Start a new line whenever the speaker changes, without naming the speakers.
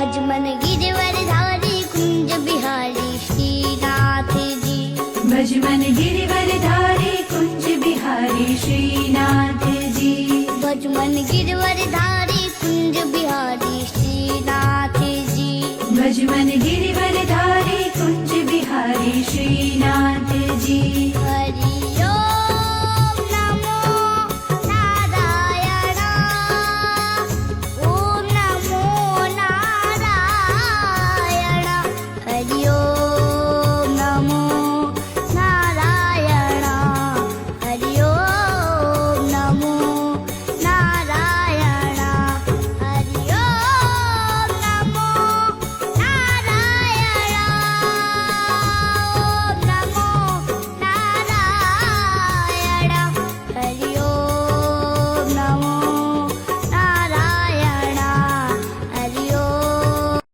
भजमन गिरवर धारी कुंज बिहारी श्रीनाथ जी।
भजमन गिरिवर धारी कुंज बिहारी श्रीनाथ जी।
भजमन गिरवर धारी कुंज बिहारी श्रीनाथ जी।
भजमन गिरिवर धारी कुंज बिहारी श्रीनाथ जी।